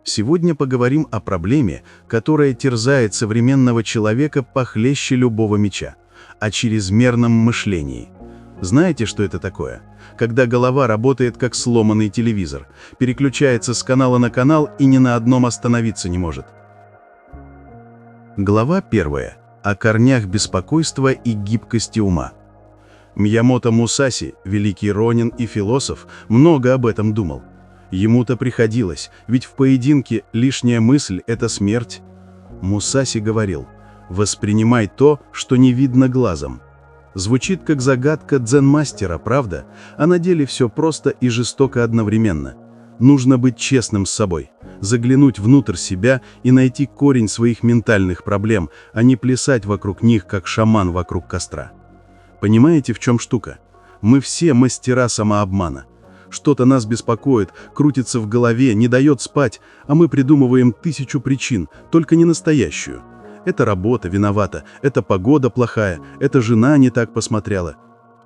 Сегодня поговорим о проблеме, которая терзает современного человека похлеще любого меча, о чрезмерном мышлении. Знаете, что это такое? Когда голова работает как сломанный телевизор, переключается с канала на канал и ни на одном остановиться не может. Глава 1. О корнях беспокойства и гибкости ума. Миямото Мусаси, великий ронин и философ, много об этом думал. Ему-то приходилось, ведь в поединке лишняя мысль – это смерть. Мусаси говорил: «Воспринимай то, что не видно глазом». Звучит как загадка дзен-мастера, правда? А на деле все просто и жестоко одновременно. Нужно быть честным с собой, заглянуть внутрь себя и найти корень своих ментальных проблем, а не плясать вокруг них, как шаман вокруг костра. Понимаете, в чем штука? Мы все мастера самообмана. Что-то нас беспокоит, крутится в голове, не дает спать, а мы придумываем 1000 причин, только не настоящую. Это работа виновата, это погода плохая, это жена не так посмотрела.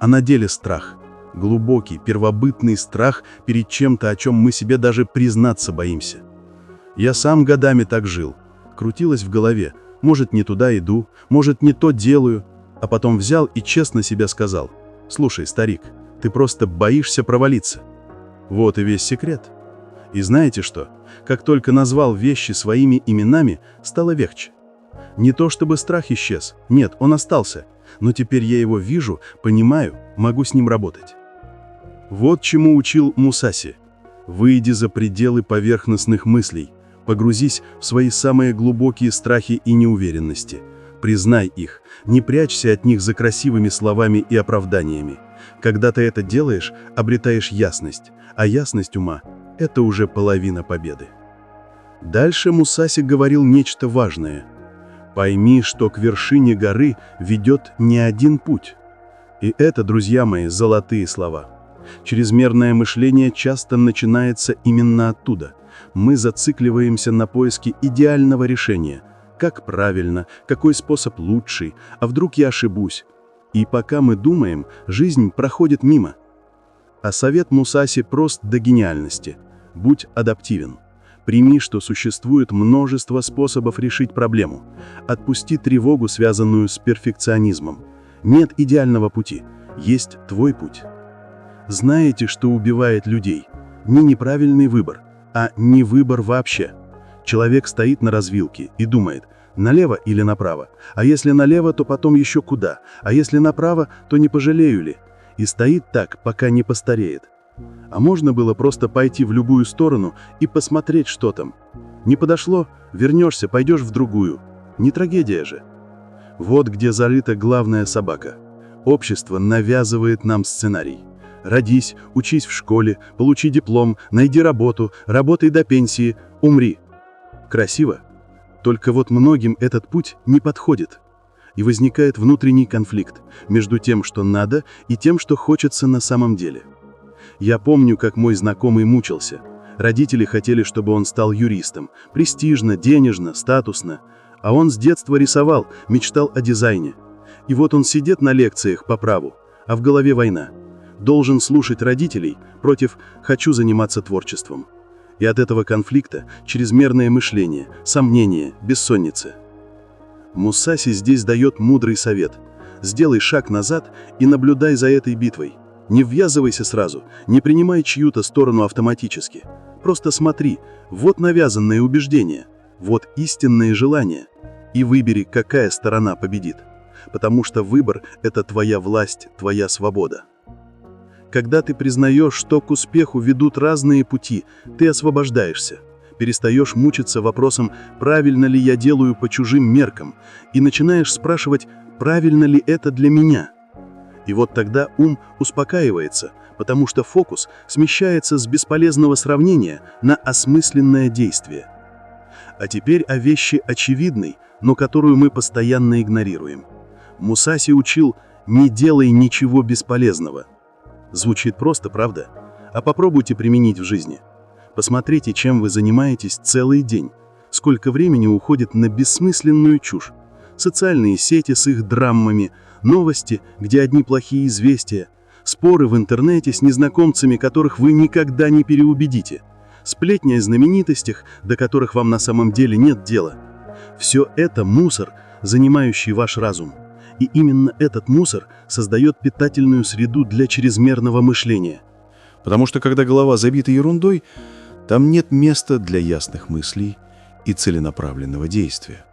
А на деле страх. Глубокий, первобытный страх перед чем-то, о чем мы себе даже признаться боимся. Я сам годами так жил. Крутилось в голове. Может, не туда иду, может, не то делаю. А потом взял и честно себе сказал: «Слушай, старик, ты просто боишься провалиться». Вот и весь секрет. И знаете что? Как только назвал вещи своими именами, стало легче. Не то чтобы страх исчез, нет, он остался, но теперь я его вижу, понимаю, могу с ним работать. Вот чему учил Мусаси. Выйди за пределы поверхностных мыслей, погрузись в свои самые глубокие страхи и неуверенности. Признай их, не прячься от них за красивыми словами и оправданиями. Когда ты это делаешь, обретаешь ясность, а ясность ума – это уже половина победы. Дальше Мусаси говорил нечто важное. Пойми, что к вершине горы ведет не один путь. И это, друзья мои, золотые слова. Чрезмерное мышление часто начинается именно оттуда. Мы зацикливаемся на поиске идеального решения. Как правильно, какой способ лучший, а вдруг я ошибусь. И пока мы думаем, жизнь проходит мимо. А совет Мусаси прост до гениальности. Будь адаптивен. Прими, что существует множество способов решить проблему. Отпусти тревогу, связанную с перфекционизмом. Нет идеального пути, есть твой путь. Знаете, что убивает людей? Не неправильный выбор, а не выбор вообще. Человек стоит на развилке и думает: налево или направо? А если налево, то потом еще куда? А если направо, то не пожалею ли? И стоит так, пока не постареет. А можно было просто пойти в любую сторону и посмотреть, что там. Не подошло, вернешься, пойдешь в другую. Не трагедия же. Вот где зарыта главная собака. Общество навязывает нам сценарий. Родись, учись в школе, получи диплом, найди работу, работай до пенсии, умри. Красиво. Только вот многим этот путь не подходит. И возникает внутренний конфликт между тем, что надо, и тем, что хочется на самом деле. Я помню, как мой знакомый мучился. Родители хотели, чтобы он стал юристом. Престижно, денежно, статусно. А он с детства рисовал, мечтал о дизайне. И вот он сидит на лекциях по праву, а в голове война. Должен слушать родителей против «хочу заниматься творчеством». И от этого конфликта чрезмерное мышление, сомнения, бессонница. Мусаси здесь дает мудрый совет. Сделай шаг назад и наблюдай за этой битвой. Не ввязывайся сразу, не принимай чью-то сторону автоматически. Просто смотри, вот навязанные убеждения, вот истинные желания. И выбери, какая сторона победит. Потому что выбор – это твоя власть, твоя свобода. Когда ты признаешь, что к успеху ведут разные пути, ты освобождаешься. Перестаешь мучиться вопросом, правильно ли я делаю по чужим меркам, и начинаешь спрашивать, правильно ли это для меня. И вот тогда ум успокаивается, потому что фокус смещается с бесполезного сравнения на осмысленное действие. А теперь о вещи очевидной, но которую мы постоянно игнорируем. Мусаси учил: не делай ничего бесполезного. Звучит просто, правда? А попробуйте применить в жизни. Посмотрите, чем вы занимаетесь целый день. Сколько времени уходит на бессмысленную чушь. Социальные сети с их драмами, новости, где одни плохие известия, споры в интернете с незнакомцами, которых вы никогда не переубедите. сплетни о знаменитостях, до которых вам на самом деле нет дела. Все это мусор, занимающий ваш разум. И именно этот мусор создает питательную среду для чрезмерного мышления. Потому что когда голова забита ерундой, там нет места для ясных мыслей и целенаправленного действия.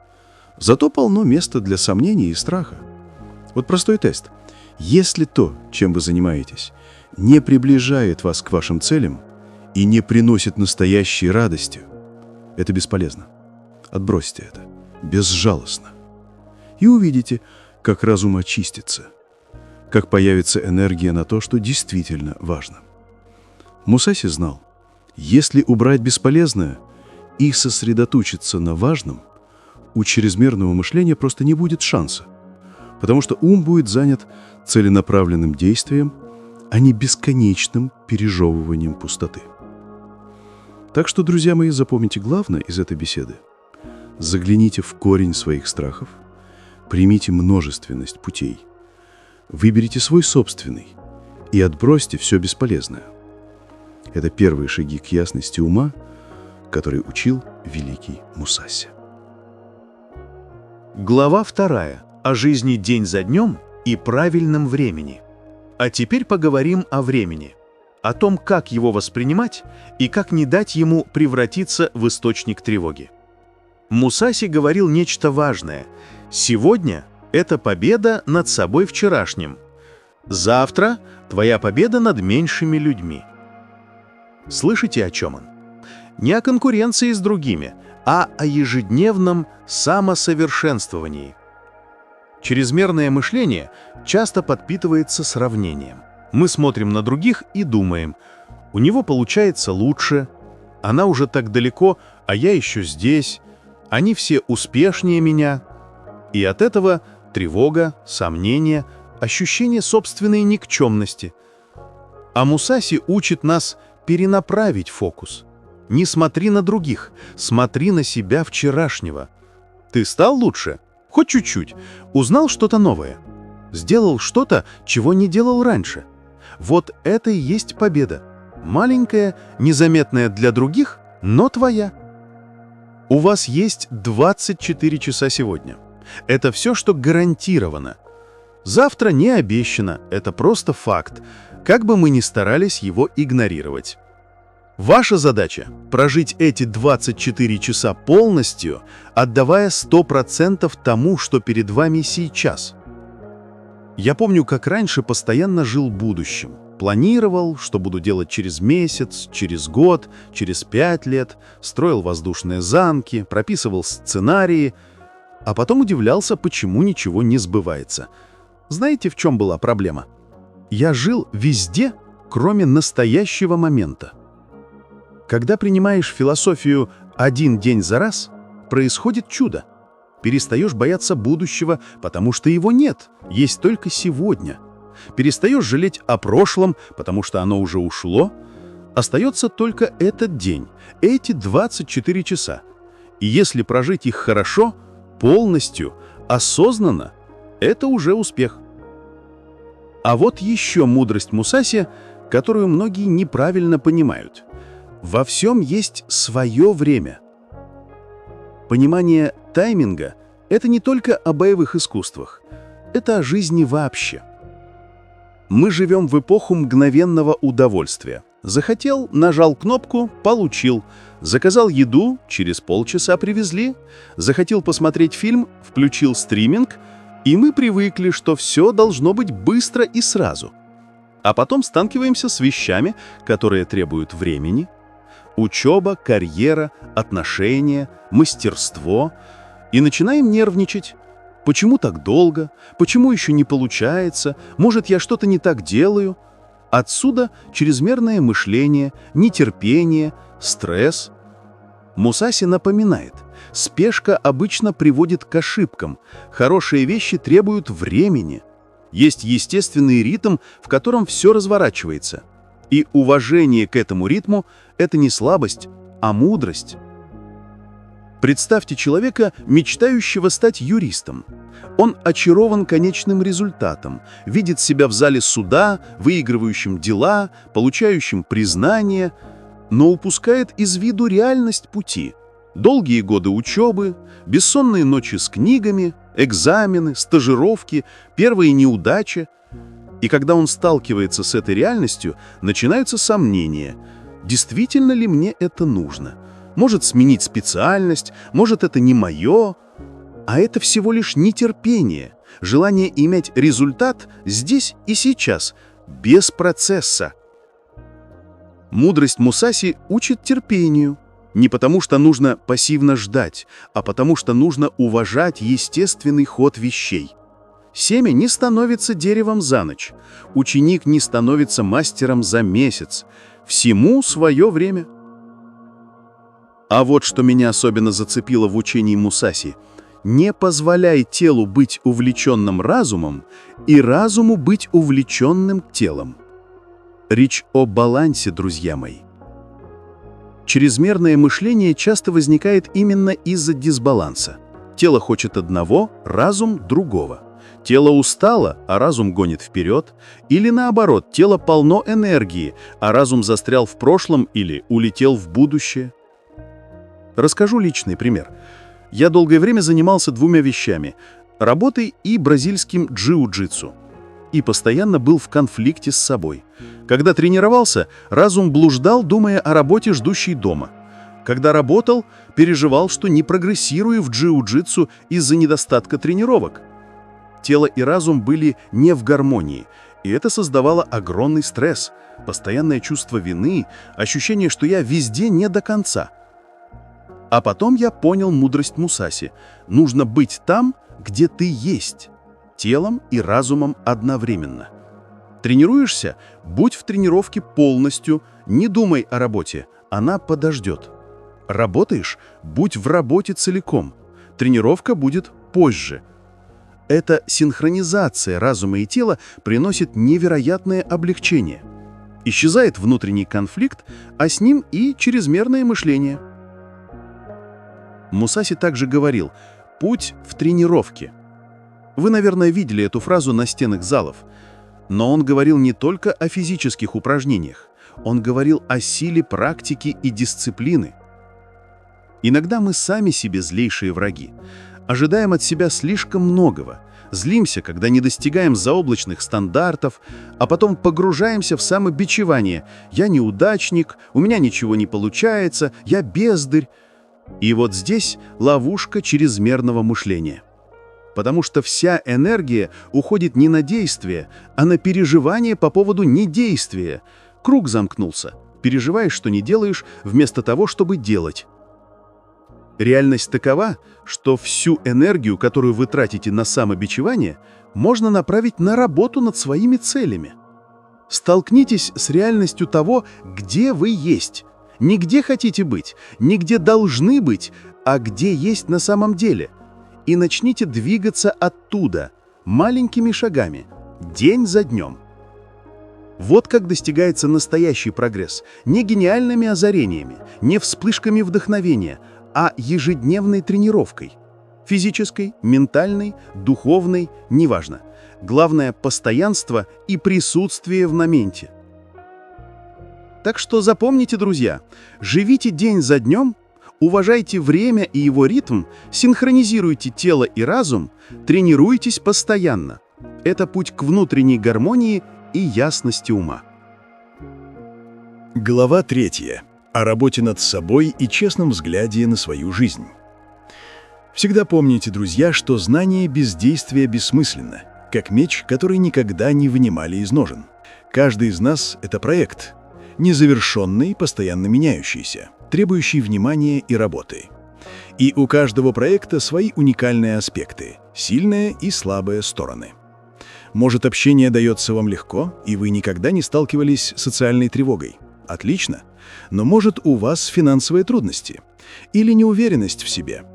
Зато полно места для сомнений и страха. Вот простой тест. Если то, чем вы занимаетесь, не приближает вас к вашим целям и не приносит настоящей радости, это бесполезно. Отбросьте это безжалостно. И увидите, как разум очистится, как появится энергия на то, что действительно важно. Мусаси знал, если убрать бесполезное и сосредоточиться на важном, у чрезмерного мышления просто не будет шанса, потому что ум будет занят целенаправленным действием, а не бесконечным пережевыванием пустоты. Так что, друзья мои, запомните главное из этой беседы. Загляните в корень своих страхов, примите множественность путей, выберите свой собственный и отбросьте все бесполезное. Это первые шаги к ясности ума, который учил великий Мусаси. Глава 2. О жизни день за днем и правильном времени. А теперь поговорим о времени, о том, как его воспринимать и как не дать ему превратиться в источник тревоги. Мусаси говорил нечто важное. Сегодня – это победа над собой вчерашним. Завтра – твоя победа над меньшими людьми. Слышите, о чем он? Не о конкуренции с другими, а о ежедневном самосовершенствовании. Чрезмерное мышление часто подпитывается сравнением. Мы смотрим на других и думаем, у него получается лучше, она уже так далеко, а я еще здесь, они все успешнее меня. И от этого тревога, сомнения, ощущение собственной никчемности. А Мусаси учит нас перенаправить фокус. Не смотри на других, смотри на себя вчерашнего. Ты стал лучше? Хоть чуть-чуть. Узнал что-то новое. Сделал что-то, чего не делал раньше. Вот это и есть победа. Маленькая, незаметная для других, но твоя. У вас есть 24 часа сегодня. Это все, что гарантировано. Завтра не обещано, это просто факт, как бы мы ни старались его игнорировать. Ваша задача – прожить эти 24 часа полностью, отдавая 100% тому, что перед вами сейчас. Я помню, как раньше постоянно жил будущим. Планировал, что буду делать через месяц, через год, через 5 лет, строил воздушные замки, прописывал сценарии, а потом удивлялся, почему ничего не сбывается. Знаете, в чем была проблема? Я жил везде, кроме настоящего момента. Когда принимаешь философию «один день за раз», происходит чудо. Перестаешь бояться будущего, потому что его нет, есть только сегодня. Перестаешь жалеть о прошлом, потому что оно уже ушло. Остается только этот день, эти 24 часа. И если прожить их хорошо, полностью, осознанно, это уже успех. А вот еще мудрость Мусаси, которую многие неправильно понимают. Во всем есть свое время. Понимание тайминга – это не только о боевых искусствах, это о жизни вообще. Мы живем в эпоху мгновенного удовольствия. Захотел – нажал кнопку – получил. Заказал еду – через полчаса привезли. Захотел посмотреть фильм – включил стриминг. И мы привыкли, что все должно быть быстро и сразу. А потом сталкиваемся с вещами, которые требуют времени. Учеба, карьера, отношения, мастерство. И начинаем нервничать. Почему так долго? Почему еще не получается? Может, я что-то не так делаю? Отсюда чрезмерное мышление, нетерпение, стресс. Мусаси напоминает, спешка обычно приводит к ошибкам, хорошие вещи требуют времени. Есть естественный ритм, в котором все разворачивается. И уважение к этому ритму – это не слабость, а мудрость. Представьте человека, мечтающего стать юристом. Он очарован конечным результатом, видит себя в зале суда, выигрывающим дела, получающим признание. но упускает из виду реальность пути. Долгие годы учебы, бессонные ночи с книгами, экзамены, стажировки, первые неудачи. И когда он сталкивается с этой реальностью, начинаются сомнения. Действительно ли мне это нужно? Может сменить специальность, может это не мое. А это всего лишь нетерпение, желание иметь результат здесь и сейчас, без процесса. Мудрость Мусаси учит терпению. Не потому что нужно пассивно ждать, а потому что нужно уважать естественный ход вещей. Семя не становится деревом за ночь. Ученик не становится мастером за месяц. Всему свое время. А вот что меня особенно зацепило в учении Мусаси. Не позволяй телу быть увлеченным разумом и разуму быть увлеченным телом. Речь о балансе, друзья мои. Чрезмерное мышление часто возникает именно из-за дисбаланса. Тело хочет одного, разум – другого. Тело устало, а разум гонит вперед. Или наоборот, тело полно энергии, а разум застрял в прошлом или улетел в будущее. Расскажу личный пример. Я долгое время занимался двумя вещами – работой и бразильским джиу-джитсу. И постоянно был в конфликте с собой. Когда тренировался, разум блуждал, думая о работе, ждущей дома. Когда работал, переживал, что не прогрессирую в джиу-джитсу из-за недостатка тренировок. Тело и разум были не в гармонии, и это создавало огромный стресс, постоянное чувство вины, ощущение, что я везде не до конца. А потом я понял мудрость Мусаси. Нужно быть там, где ты есть. Телом и разумом одновременно. Тренируешься? Будь в тренировке полностью, не думай о работе, она подождет. Работаешь? Будь в работе целиком. Тренировка будет позже. Эта синхронизация разума и тела приносит невероятное облегчение. Исчезает внутренний конфликт, а с ним и чрезмерное мышление. Мусаси также говорил «путь в тренировке». Вы, наверное, видели эту фразу на стенах залов. Но он говорил не только о физических упражнениях. Он говорил о силе практики и дисциплины. Иногда мы сами себе злейшие враги. Ожидаем от себя слишком многого. Злимся, когда не достигаем заоблачных стандартов, а потом погружаемся в самобичевание. «Я неудачник, у меня ничего не получается, я бездарь». И вот здесь ловушка чрезмерного мышления. Потому что вся энергия уходит не на действие, а на переживание по поводу недействия. Круг замкнулся. Переживаешь, что не делаешь, вместо того, чтобы делать. Реальность такова, что всю энергию, которую вы тратите на самобичевание, можно направить на работу над своими целями. Столкнитесь с реальностью того, где вы есть. Не где хотите быть, не где должны быть, а где есть на самом деле. И начните двигаться оттуда, маленькими шагами, день за днем. Вот как достигается настоящий прогресс. Не гениальными озарениями, не вспышками вдохновения, а ежедневной тренировкой. Физической, ментальной, духовной, неважно. Главное – постоянство и присутствие в моменте. Так что запомните, друзья, живите день за днем, уважайте время и его ритм, синхронизируйте тело и разум, тренируйтесь постоянно. Это путь к внутренней гармонии и ясности ума. Глава 3. О работе над собой и честном взгляде на свою жизнь. Всегда помните, друзья, что знание без действия бессмысленно, как меч, который никогда не вынимали из ножен. Каждый из нас — это проект, незавершенный, постоянно меняющийся, требующий внимания и работы. И у каждого проекта свои уникальные аспекты, сильные и слабые стороны. Может, общение дается вам легко, и вы никогда не сталкивались с социальной тревогой. Отлично. Но может, у вас финансовые трудности, или неуверенность в себе,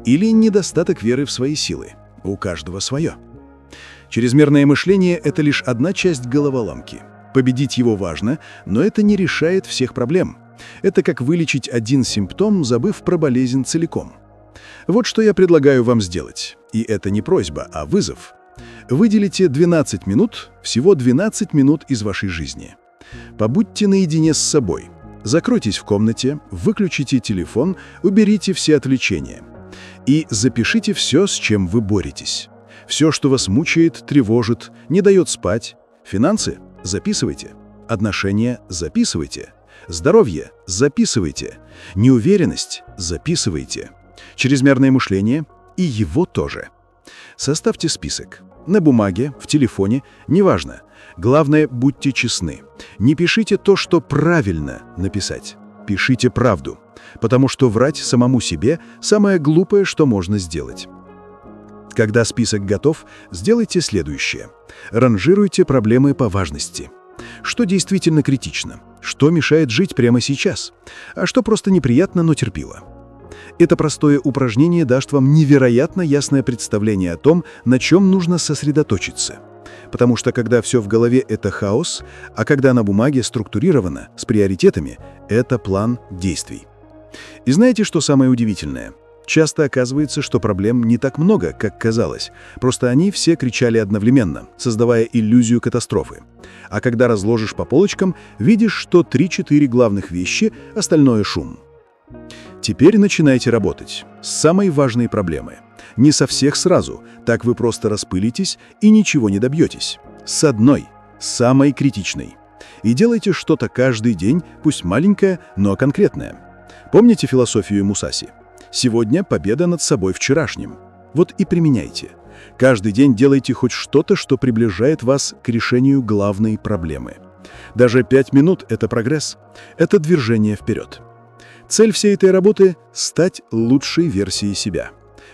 или недостаток веры в свои силы. У каждого свое. Чрезмерное мышление — это лишь одна часть головоломки. Победить его важно, но это не решает всех проблем. Это как вылечить один симптом, забыв про болезнь целиком. Вот что я предлагаю вам сделать. И это не просьба, а вызов. Выделите 12 минут, всего 12 минут из вашей жизни. Побудьте наедине с собой. Закройтесь в комнате, выключите телефон, уберите все отвлечения. И запишите все, с чем вы боретесь. Все, что вас мучает, тревожит, не дает спать. Финансы – записывайте. Отношения – записывайте. Здоровье – записывайте. Неуверенность – записывайте. Чрезмерное мышление – и его тоже. Составьте список. На бумаге, в телефоне, неважно. Главное, будьте честны. Не пишите то, что правильно написать. Пишите правду. Потому что врать самому себе – самое глупое, что можно сделать. Когда список готов, сделайте следующее. Ранжируйте проблемы по важности. Что действительно критично? Что мешает жить прямо сейчас? А что просто неприятно, но терпимо? Это простое упражнение даст вам невероятно ясное представление о том, на чем нужно сосредоточиться. Потому что когда все в голове – это хаос, а когда на бумаге структурировано, с приоритетами – это план действий. И знаете, что самое удивительное? Часто оказывается, что проблем не так много, как казалось. Просто они все кричали одновременно, создавая иллюзию катастрофы. А когда разложишь по полочкам, видишь, что 3-4 главных вещи, остальное – шум. Теперь начинайте работать с самой важной проблемой. Не со всех сразу, так вы просто распылитесь и ничего не добьетесь. С одной, самой критичной. И делайте что-то каждый день, пусть маленькое, но конкретное. Помните философию Мусаси? Сегодня победа над собой вчерашним. Вот и применяйте. Каждый день делайте хоть что-то, что приближает вас к решению главной проблемы. Даже 5 минут – это прогресс. Это движение вперед. Цель всей этой работы – стать лучшей версией себя.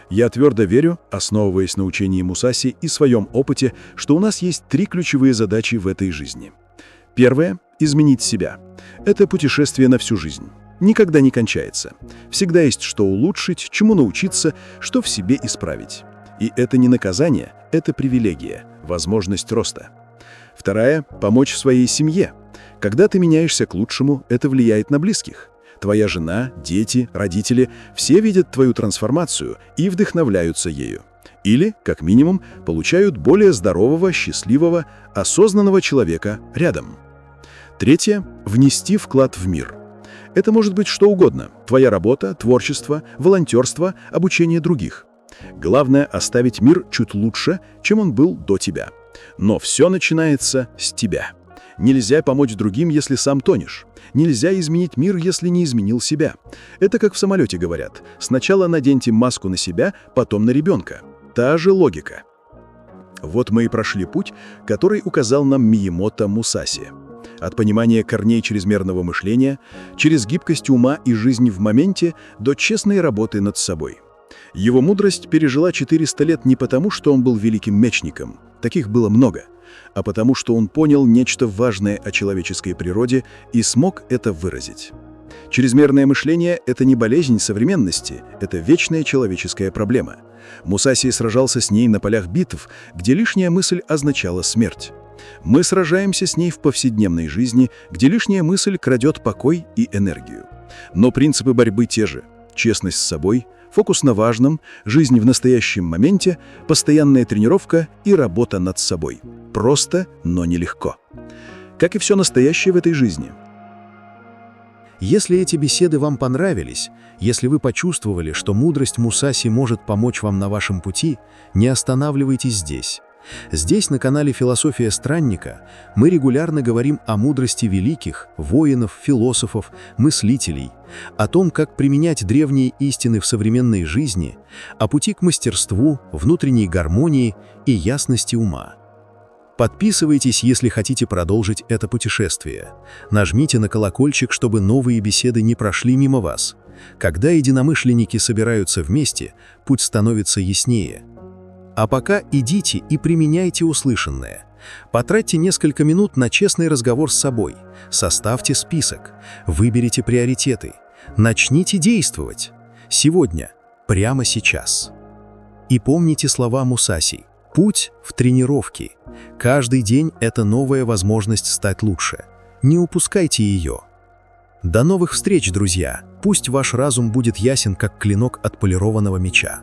Я твердо верю, основываясь на учении Мусаси и своем опыте, что у нас есть 3 ключевые задачи в этой жизни. Первое – изменить себя. Это путешествие на всю жизнь. Никогда не кончается. Всегда есть что улучшить, чему научиться, что в себе исправить. И это не наказание, это привилегия, возможность роста. Вторая – помочь своей семье. Когда ты меняешься к лучшему, это влияет на близких. Твоя жена, дети, родители – все видят твою трансформацию и вдохновляются ею. Или, как минимум, получают более здорового, счастливого, осознанного человека рядом. Третье – внести вклад в мир. Это может быть что угодно – твоя работа, творчество, волонтерство, обучение других. Главное – оставить мир чуть лучше, чем он был до тебя. Но все начинается с тебя. Нельзя помочь другим, если сам тонешь. Нельзя изменить мир, если не изменил себя. Это как в самолете говорят. Сначала наденьте маску на себя, потом на ребенка. Та же логика. Вот мы и прошли путь, который указал нам Миямото Мусаси. От понимания корней чрезмерного мышления, через гибкость ума и жизнь в моменте, до честной работы над собой. Его мудрость пережила 400 лет не потому, что он был великим мечником, таких было много, а потому что он понял нечто важное о человеческой природе и смог это выразить. Чрезмерное мышление – это не болезнь современности, это вечная человеческая проблема. Мусаси сражался с ней на полях битв, где лишняя мысль означала смерть. Мы сражаемся с ней в повседневной жизни, где лишняя мысль крадет покой и энергию. Но принципы борьбы те же – честность с собой, фокус на важном, жизнь в настоящем моменте, постоянная тренировка и работа над собой. Просто, но нелегко. Как и все настоящее в этой жизни. Если эти беседы вам понравились, если вы почувствовали, что мудрость Мусаси может помочь вам на вашем пути, не останавливайтесь здесь. Здесь, на канале «Философия странника», мы регулярно говорим о мудрости великих, воинов, философов, мыслителей, о том, как применять древние истины в современной жизни, о пути к мастерству, внутренней гармонии и ясности ума. Подписывайтесь, если хотите продолжить это путешествие. Нажмите на колокольчик, чтобы новые беседы не прошли мимо вас. Когда единомышленники собираются вместе, путь становится яснее. А пока идите и применяйте услышанное. Потратьте несколько минут на честный разговор с собой. Составьте список. Выберите приоритеты. Начните действовать. Сегодня, прямо сейчас. И помните слова Мусаси. Путь в тренировке. Каждый день – это новая возможность стать лучше. Не упускайте ее. До новых встреч, друзья! Пусть ваш разум будет ясен, как клинок отполированного меча.